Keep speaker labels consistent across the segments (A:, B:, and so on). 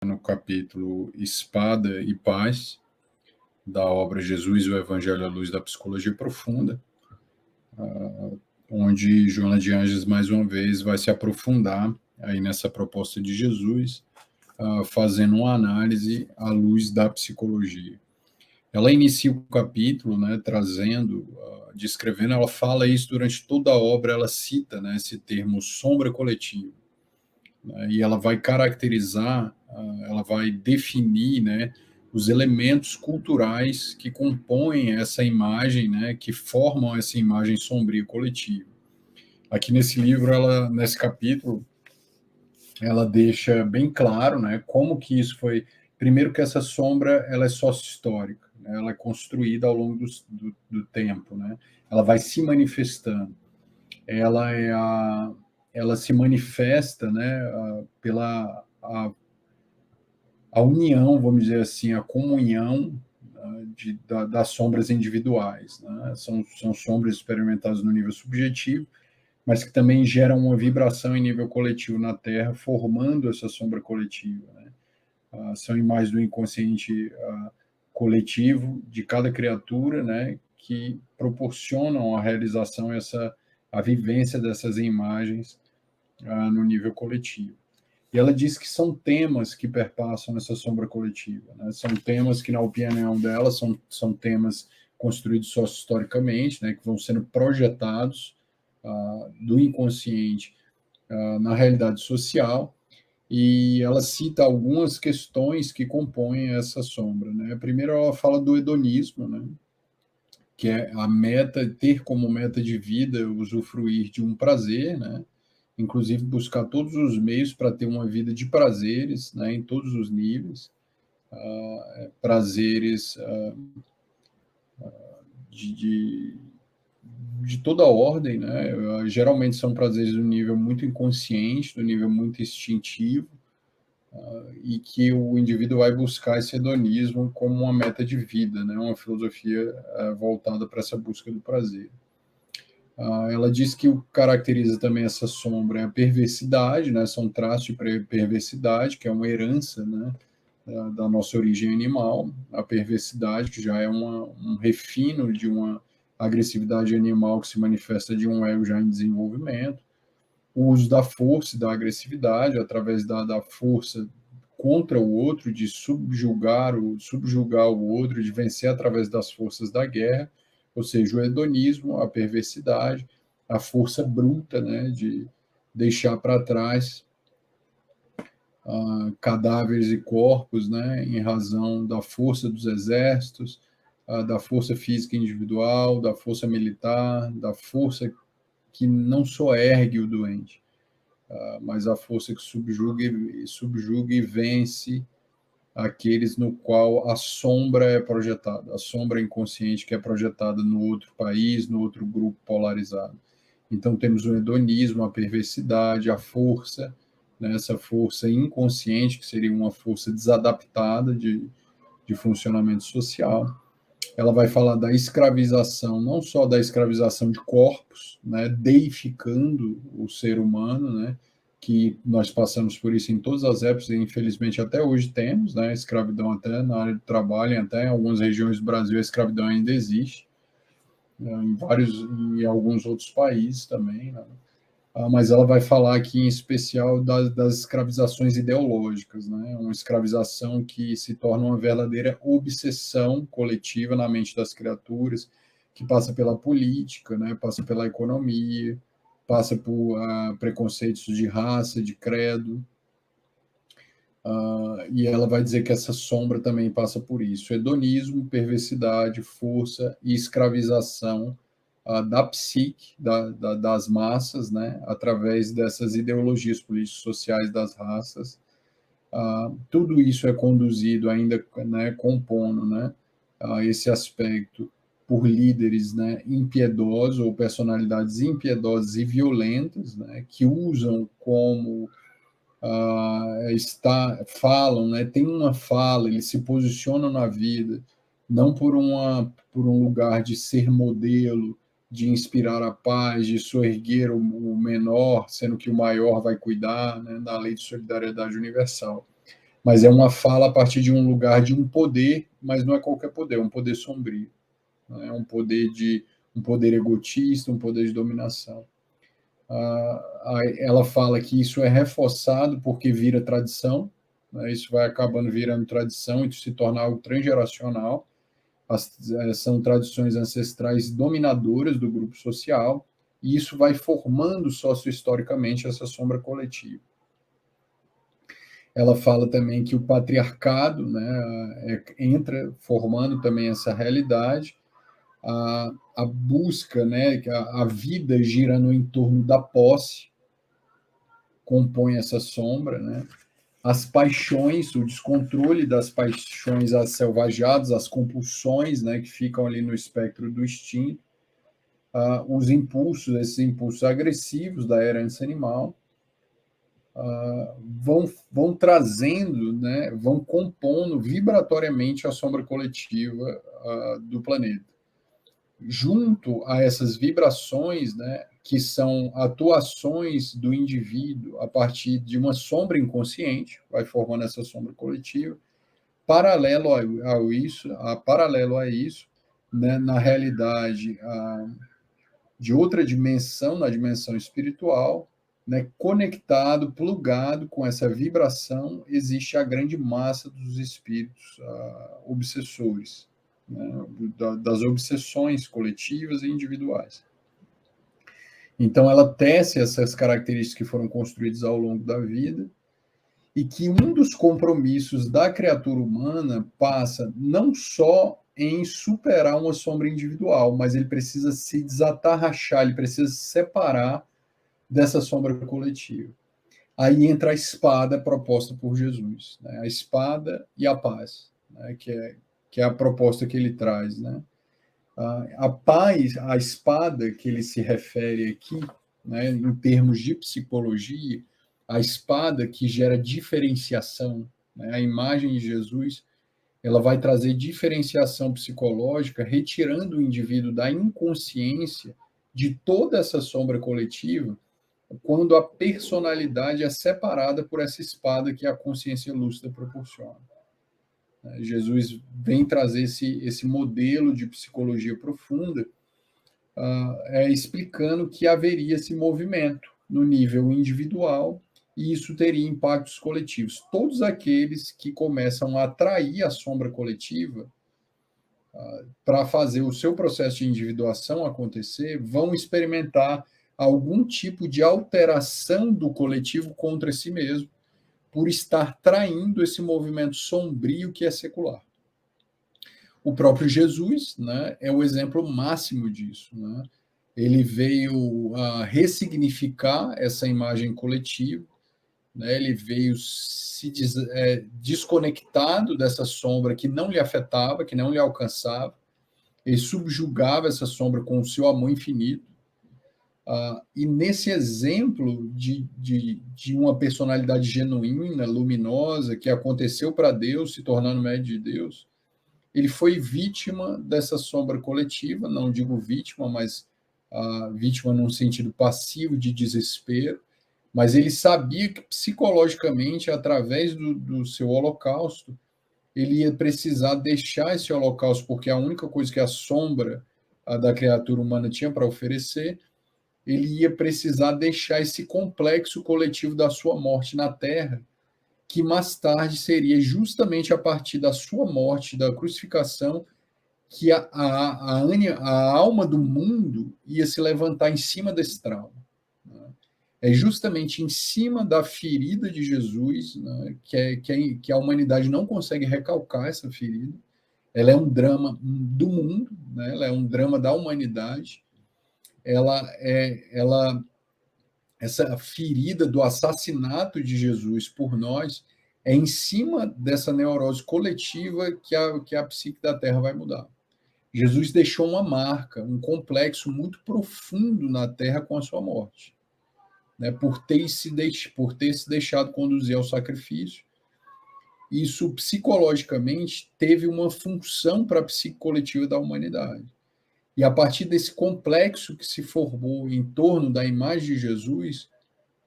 A: no capítulo Espada e Paz, da obra Jesus e o Evangelho à Luz da Psicologia Profunda, onde Joana de Ângeles, mais uma vez, vai se aprofundar aí nessa proposta de Jesus, fazendo uma análise à luz da psicologia. Ela inicia o capítulo, né, trazendo, descrevendo, ela fala isso durante toda a obra, ela cita, né, esse termo sombra coletiva, né, e ela vai caracterizar, ela vai definir, né, os elementos culturais que compõem essa imagem, né, que formam essa imagem sombria coletiva. Aqui nesse livro, nesse capítulo, ela deixa bem claro, né, como que isso foi. Primeiro que essa sombra ela é sócio-histórica, né, ela é construída ao longo do tempo, né, ela vai se manifestando. Ela é ela se manifesta, né, pela a união, vamos dizer assim, a comunhão das sombras individuais, né? São sombras experimentadas no nível subjetivo, mas que também geram uma vibração em nível coletivo na Terra, formando essa sombra coletiva, né? São imagens do inconsciente coletivo de cada criatura, né, que proporcionam a realização, a vivência dessas imagens no nível coletivo. E ela diz que são temas que perpassam essa sombra coletiva, né? São temas que, na opinião dela, são temas construídos sócio-historicamente, né, que vão sendo projetados do inconsciente na realidade social, e ela cita algumas questões que compõem essa sombra, né? Primeiro, ela fala do hedonismo, né, que é a meta, ter como meta de vida usufruir de um prazer, né? Inclusive buscar todos os meios para ter uma vida de prazeres, né, em todos os níveis, prazeres de, de, de toda ordem, né? Geralmente são prazeres do nível muito inconsciente, do nível muito instintivo, e que o indivíduo vai buscar esse hedonismo como uma meta de vida, né? Uma filosofia voltada para essa busca do prazer. Ela diz que o que caracteriza também essa sombra é a perversidade, né? São traços de perversidade, que é uma herança, né, da nossa origem animal, a perversidade, que já é um refino de uma agressividade animal que se manifesta de um ego já em desenvolvimento, o uso da força e da agressividade, através da força contra o outro, de subjugar o outro, de vencer através das forças da guerra, ou seja, o hedonismo, a perversidade, a força bruta, né, de deixar para trás cadáveres e corpos, né, em razão da força dos exércitos, da força física individual, da força militar, da força que não só ergue o doente, mas a força que subjuga e vence aqueles no qual a sombra é projetada, a sombra inconsciente que é projetada no outro país, no outro grupo polarizado. Então temos o hedonismo, a perversidade, a força, né, essa força inconsciente, que seria uma força desadaptada de funcionamento social. Ela vai falar da escravização, não só da escravização de corpos, né, deificando o ser humano, né, que nós passamos por isso em todas as épocas e infelizmente até hoje temos, né, escravidão até na área de trabalho, até em algumas regiões do Brasil a escravidão ainda existe, né, em alguns outros países também, né? Mas ela vai falar aqui em especial das escravizações ideológicas, né? Uma escravização que se torna uma verdadeira obsessão coletiva na mente das criaturas, que passa pela política, né? Passa pela economia, passa por preconceitos de raça, de credo, e ela vai dizer que essa sombra também passa por isso: hedonismo, perversidade, força e escravização da psique, das massas, né, através dessas ideologias políticas sociais das raças. Tudo isso é conduzido ainda, né, compondo, né, esse aspecto por líderes, né, impiedosos ou personalidades impiedosas e violentas, né, que usam como falam, né, tem uma fala, eles se posicionam na vida, não por um lugar de ser modelo, de inspirar a paz, de soerguer o menor, sendo que o maior vai cuidar, né, da lei de solidariedade universal. Mas é uma fala a partir de um lugar de um poder, mas não é qualquer poder, é um poder sombrio, né? É um poder egotista, um poder de dominação. Ela fala que isso é reforçado porque vira tradição, né? Isso vai acabando virando tradição e se torna algo transgeracional. São tradições ancestrais dominadoras do grupo social, e isso vai formando socio-historicamente essa sombra coletiva. Ela fala também que o patriarcado, né, entra formando também essa realidade, a busca, né, a vida gira no entorno da posse, compõe essa sombra, né? As paixões, o descontrole das paixões asselvajadas, as compulsões, né, que ficam ali no espectro do instinto, os impulsos, esses impulsos agressivos da herança animal, vão trazendo, né, vão compondo vibratoriamente a sombra coletiva do planeta. Junto a essas vibrações, né, que são atuações do indivíduo a partir de uma sombra inconsciente, vai formando essa sombra coletiva, paralelo a isso, né, na realidade de outra dimensão, na dimensão espiritual, né, conectado, plugado com essa vibração, existe a grande massa dos espíritos obsessores, né, das obsessões coletivas e individuais. Então, ela tece essas características que foram construídas ao longo da vida, e que um dos compromissos da criatura humana passa não só em superar uma sombra individual, mas ele precisa se desatarrachar, ele precisa se separar dessa sombra coletiva. Aí entra a espada proposta por Jesus, né? A espada e a paz, né? que é a proposta que ele traz, né? A paz, a espada que ele se refere aqui, né, em termos de psicologia, a espada que gera diferenciação, né, a imagem de Jesus, ela vai trazer diferenciação psicológica, retirando o indivíduo da inconsciência de toda essa sombra coletiva, quando a personalidade é separada por essa espada que a consciência lúcida proporciona. Jesus vem trazer esse modelo de psicologia profunda, explicando que haveria esse movimento no nível individual e isso teria impactos coletivos. Todos aqueles que começam a atrair a sombra coletiva para fazer o seu processo de individuação acontecer, vão experimentar algum tipo de alteração do coletivo contra si mesmo, por estar traindo esse movimento sombrio que é secular. O próprio Jesus, né, é o exemplo máximo disso, né? Ele veio ressignificar essa imagem coletiva, né? Ele veio se desconectado dessa sombra que não lhe afetava, que não lhe alcançava. Ele subjugava essa sombra com o seu amor infinito. E nesse exemplo de uma personalidade genuína, luminosa, que aconteceu para Deus, se tornando médio de Deus, ele foi vítima dessa sombra coletiva, não digo vítima, mas vítima num sentido passivo de desespero, mas ele sabia que psicologicamente, através do seu holocausto, ele ia precisar deixar esse holocausto, porque a única coisa que a sombra da criatura humana tinha para oferecer, ele ia precisar deixar esse complexo coletivo da sua morte na Terra, que mais tarde seria justamente a partir da sua morte, da crucificação, que a alma do mundo ia se levantar em cima desse trauma. Né? É justamente em cima da ferida de Jesus, né, que a humanidade não consegue recalcar essa ferida. Ela é um drama do mundo, né, ela é um drama da humanidade. Essa ferida do assassinato de Jesus por nós é em cima dessa neurose coletiva que a psique da Terra vai mudar. Jesus deixou uma marca, um complexo muito profundo na Terra com a sua morte, né? Por ter se deixado conduzir ao sacrifício. Isso psicologicamente teve uma função para a psique coletiva da humanidade. E a partir desse complexo que se formou em torno da imagem de Jesus,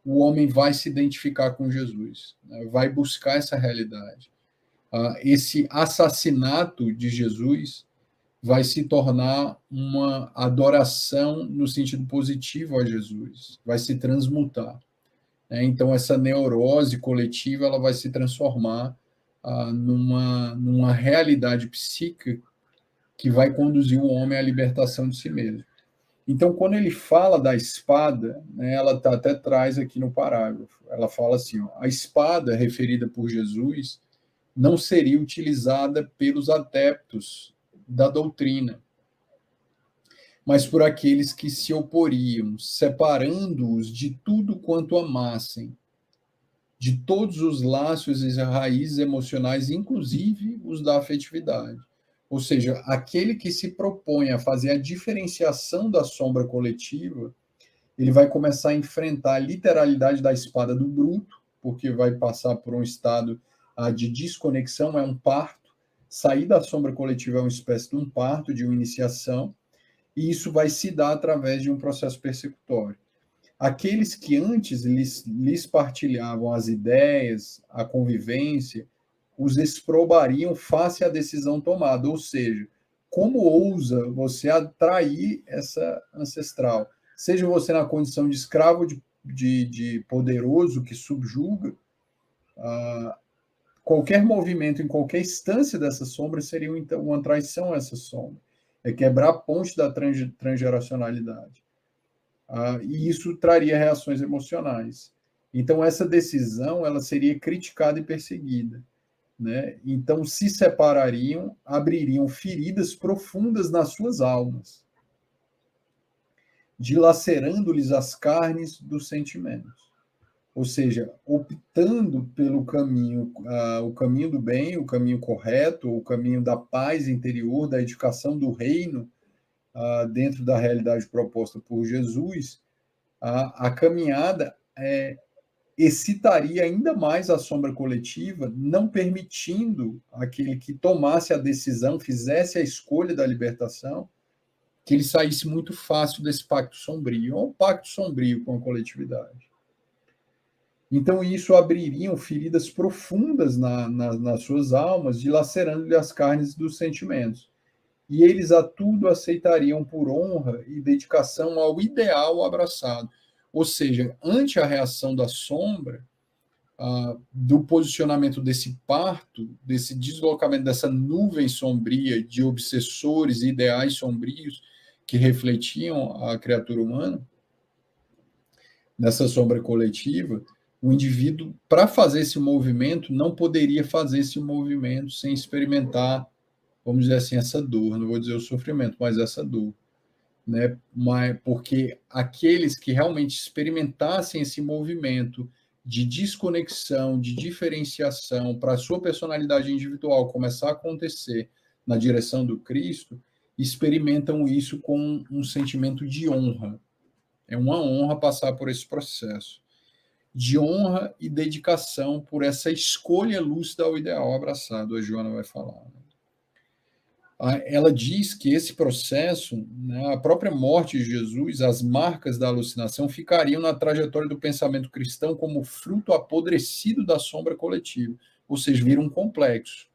A: o homem vai se identificar com Jesus, né? Vai buscar essa realidade. Esse assassinato de Jesus vai se tornar uma adoração no sentido positivo a Jesus, vai se transmutar, né? Então, essa neurose coletiva ela vai se transformar numa realidade psíquica que vai conduzir o homem à libertação de si mesmo. Então, quando ele fala da espada, né, ela até traz aqui no parágrafo, ela fala assim, ó, a espada referida por Jesus não seria utilizada pelos adeptos da doutrina, mas por aqueles que se oporiam, separando-os de tudo quanto amassem, de todos os laços e raízes emocionais, inclusive os da afetividade. Ou seja, aquele que se propõe a fazer a diferenciação da sombra coletiva, ele vai começar a enfrentar a literalidade da espada do bruto, porque vai passar por um estado de desconexão, é um parto. Sair da sombra coletiva é uma espécie de um parto, de uma iniciação, e isso vai se dar através de um processo persecutório. Aqueles que antes lhes partilhavam as ideias, a convivência, os exprobariam face à decisão tomada, ou seja, como ousa você atrair essa ancestral? Seja você na condição de escravo de poderoso que subjuga, qualquer movimento em qualquer instância dessa sombra seria então uma traição a essa sombra. É quebrar a ponte da transgeracionalidade. E isso traria reações emocionais. Então, essa decisão ela seria criticada e perseguida, né? Então, se separariam, abririam feridas profundas nas suas almas, dilacerando-lhes as carnes dos sentimentos. Ou seja, optando pelo caminho, o caminho do bem, o caminho correto, o caminho da paz interior, da edificação do reino, dentro da realidade proposta por Jesus, a caminhada excitaria ainda mais a sombra coletiva, não permitindo aquele que tomasse a decisão, fizesse a escolha da libertação, que ele saísse muito fácil desse pacto sombrio, ou um pacto sombrio com a coletividade. Então, isso abriria feridas profundas nas suas almas, dilacerando-lhe as carnes dos sentimentos. E eles a tudo aceitariam por honra e dedicação ao ideal abraçado. Ou seja, ante a reação da sombra, do posicionamento desse parto, desse deslocamento dessa nuvem sombria de obsessores e ideais sombrios que refletiam a criatura humana, nessa sombra coletiva, o indivíduo, para fazer esse movimento, não poderia fazer esse movimento sem experimentar, vamos dizer assim, essa dor, não vou dizer o sofrimento, mas essa dor, né? Porque aqueles que realmente experimentassem esse movimento de desconexão, de diferenciação, para a sua personalidade individual começar a acontecer na direção do Cristo, experimentam isso com um sentimento de honra. É uma honra passar por esse processo de honra e dedicação por essa escolha lúcida ao ideal abraçado, a Joana vai falar. Ela diz que esse processo, né, a própria morte de Jesus, as marcas da alucinação ficariam na trajetória do pensamento cristão como fruto apodrecido da sombra coletiva, ou seja, vira um complexo.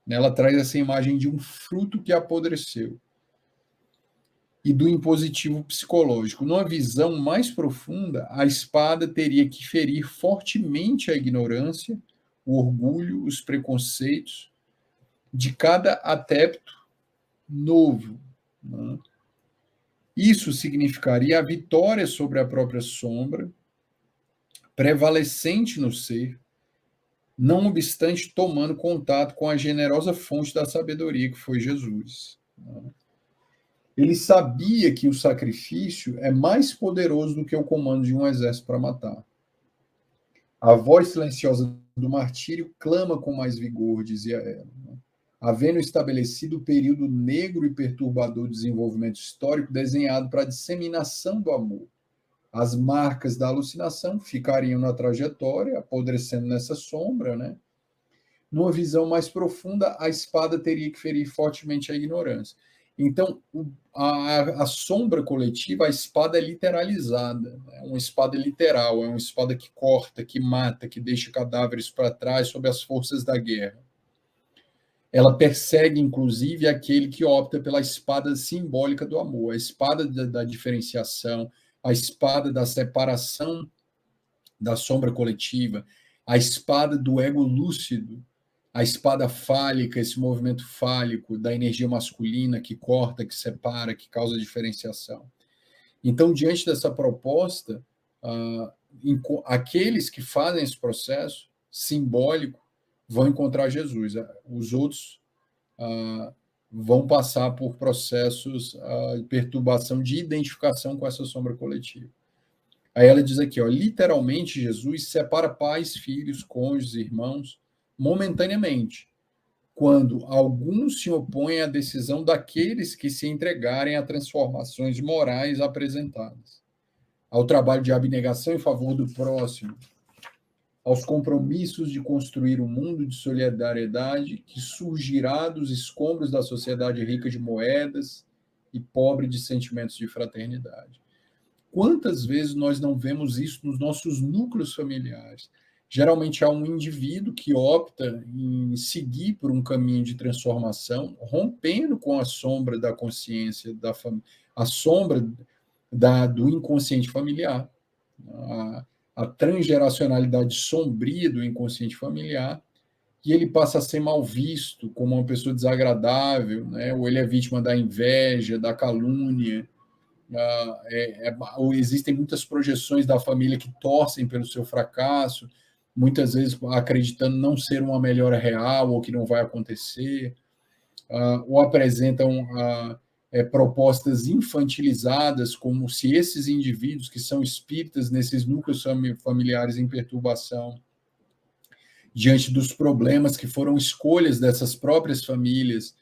A: Ela traz essa imagem de um fruto que apodreceu e do impositivo psicológico. Numa visão mais profunda, a espada teria que ferir fortemente a ignorância, o orgulho, os preconceitos de cada adepto novo. Né? Isso significaria a vitória sobre a própria sombra, prevalecente no ser, não obstante tomando contato com a generosa fonte da sabedoria que foi Jesus. Né? Ele sabia que o sacrifício é mais poderoso do que o comando de um exército para matar. A voz silenciosa do martírio clama com mais vigor, dizia ela. Né? Havendo estabelecido o período negro e perturbador de desenvolvimento histórico desenhado para a disseminação do amor. As marcas da alucinação ficariam na trajetória, apodrecendo nessa sombra, né? Numa visão mais profunda, a espada teria que ferir fortemente a ignorância. Então, a sombra coletiva, a espada é literalizada, é uma espada literal, é uma espada que corta, que mata, que deixa cadáveres para trás sob as forças da guerra. Ela persegue, inclusive, aquele que opta pela espada simbólica do amor, a espada da diferenciação, a espada da separação da sombra coletiva, a espada do ego lúcido, a espada fálica, esse movimento fálico da energia masculina que corta, que separa, que causa diferenciação. Então, diante dessa proposta, aqueles que fazem esse processo simbólico vão encontrar Jesus. Os outros vão passar por processos de perturbação de identificação com essa sombra coletiva. Aí ela diz aqui, ó, literalmente, Jesus separa pais, filhos, cônjuges, irmãos, momentaneamente, quando alguns se opõem à decisão daqueles que se entregarem a transformações morais apresentadas, ao trabalho de abnegação em favor do próximo, aos compromissos de construir um mundo de solidariedade que surgirá dos escombros da sociedade rica de moedas e pobre de sentimentos de fraternidade. Quantas vezes nós não vemos isso nos nossos núcleos familiares? Geralmente há um indivíduo que opta em seguir por um caminho de transformação, rompendo com a sombra da consciência da família, a sombra do inconsciente familiar, a transgeracionalidade sombria do inconsciente familiar, e ele passa a ser mal visto como uma pessoa desagradável, né? Ou ele é vítima da inveja, da calúnia. Existem muitas projeções da família que torcem pelo seu fracasso, muitas vezes acreditando não ser uma melhora real ou que não vai acontecer, ou apresentam propostas infantilizadas, como se esses indivíduos que são espíritas nesses núcleos familiares em perturbação, diante dos problemas que foram escolhas dessas próprias famílias,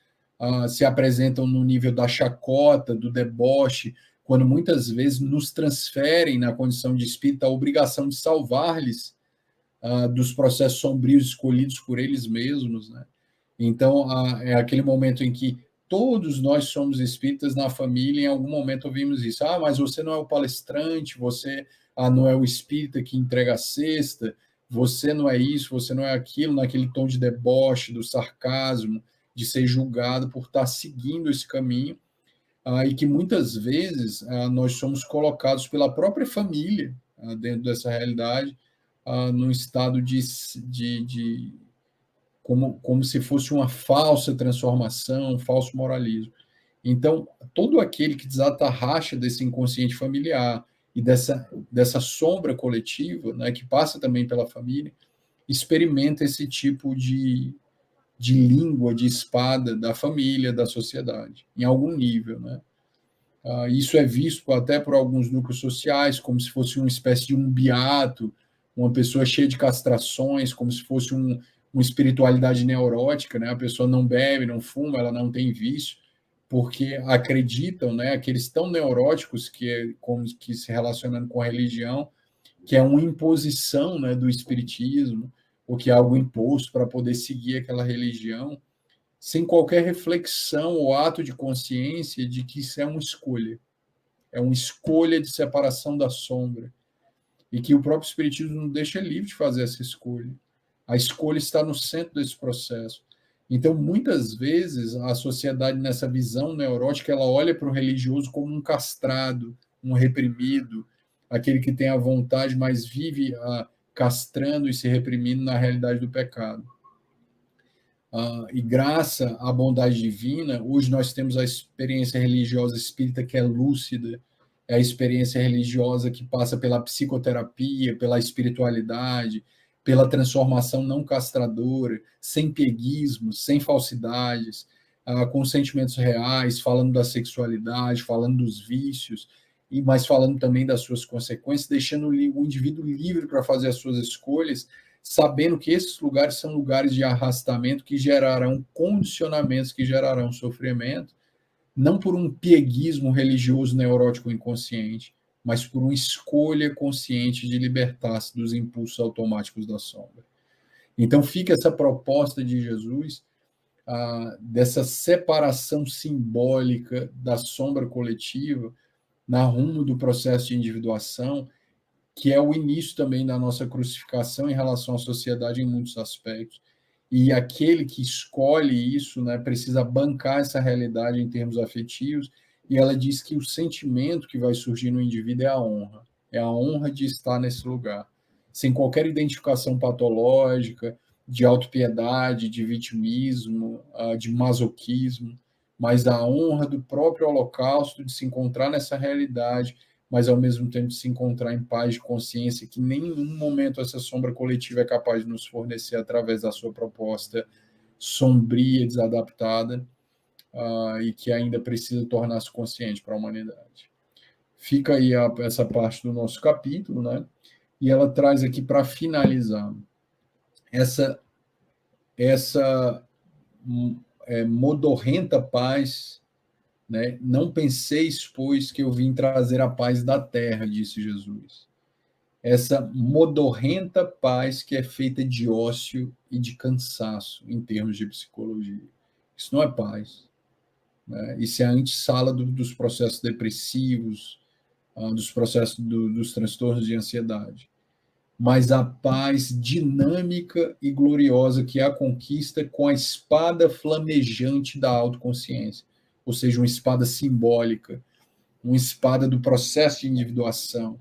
A: se apresentam no nível da chacota, do deboche, quando muitas vezes nos transferem na condição de espírita a obrigação de salvar-lhes dos processos sombrios escolhidos por eles mesmos, né? Então, é aquele momento em que todos nós somos espíritas na família, em algum momento ouvimos isso. Mas você não é o palestrante, você não é o espírita que entrega a cesta, você não é isso, você não é aquilo, naquele tom de deboche, do sarcasmo, de ser julgado por estar seguindo esse caminho, e que muitas vezes nós somos colocados pela própria família dentro dessa realidade, num estado de como se fosse uma falsa transformação, um falso moralismo. Então, todo aquele que desata a racha desse inconsciente familiar e dessa sombra coletiva, né, que passa também pela família, experimenta esse tipo de língua, de espada da família, da sociedade, em algum nível, né? Isso é visto até por alguns núcleos sociais, como se fosse uma espécie de um beato, uma pessoa cheia de castrações, como se fosse uma espiritualidade neurótica, né? A pessoa não bebe, não fuma, ela não tem vício, porque acreditam, né, aqueles tão neuróticos como que se relacionando com a religião, que é uma imposição, né, do espiritismo, ou que é algo imposto para poder seguir aquela religião, sem qualquer reflexão ou ato de consciência de que isso é uma escolha de separação da sombra, e que o próprio Espiritismo não deixa livre de fazer essa escolha. A escolha está no centro desse processo. Então, muitas vezes, a sociedade, nessa visão neurótica, ela olha para o religioso como um castrado, um reprimido, aquele que tem a vontade, mas vive castrando e se reprimindo na realidade do pecado. E graças à bondade divina, hoje nós temos a experiência religiosa espírita que é lúcida, é a experiência religiosa que passa pela psicoterapia, pela espiritualidade, pela transformação não castradora, sem pieguismos, sem falsidades, com sentimentos reais, falando da sexualidade, falando dos vícios, mas falando também das suas consequências, deixando o indivíduo livre para fazer as suas escolhas, sabendo que esses lugares são lugares de arrastamento que gerarão condicionamentos, que gerarão sofrimento, não por um pieguismo religioso neurótico inconsciente, mas por uma escolha consciente de libertar-se dos impulsos automáticos da sombra. Então fica essa proposta de Jesus dessa separação simbólica da sombra coletiva na rumo do processo de individuação, que é o início também da nossa crucificação em relação à sociedade em muitos aspectos. E aquele que escolhe isso, né, precisa bancar essa realidade em termos afetivos, e ela diz que o sentimento que vai surgir no indivíduo é a honra de estar nesse lugar, sem qualquer identificação patológica, de autopiedade, de vitimismo, de masoquismo, mas a honra do próprio holocausto, de se encontrar nessa realidade, mas ao mesmo tempo de se encontrar em paz de consciência, que nenhum momento essa sombra coletiva é capaz de nos fornecer através da sua proposta sombria, desadaptada, e que ainda precisa tornar-se consciente para a humanidade. Fica aí essa parte do nosso capítulo, né? E ela traz aqui para finalizar essa modorrenta paz, né? Não penseis, pois, que eu vim trazer a paz da terra, disse Jesus. Essa modorrenta paz que é feita de ócio e de cansaço, em termos de psicologia. Isso não é paz, né? Isso é a antessala dos processos depressivos, dos processos dos transtornos de ansiedade. Mas a paz dinâmica e gloriosa que é a conquista com a espada flamejante da autoconsciência, ou seja, uma espada simbólica, uma espada do processo de individuação,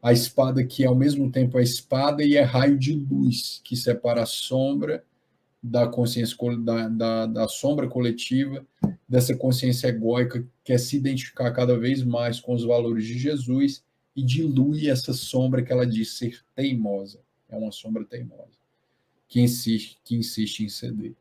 A: a espada que ao mesmo tempo é espada e é raio de luz, que separa a sombra da consciência, da sombra coletiva, dessa consciência egóica que quer se identificar cada vez mais com os valores de Jesus e dilui essa sombra que ela diz ser teimosa. É uma sombra teimosa, que insiste em ceder.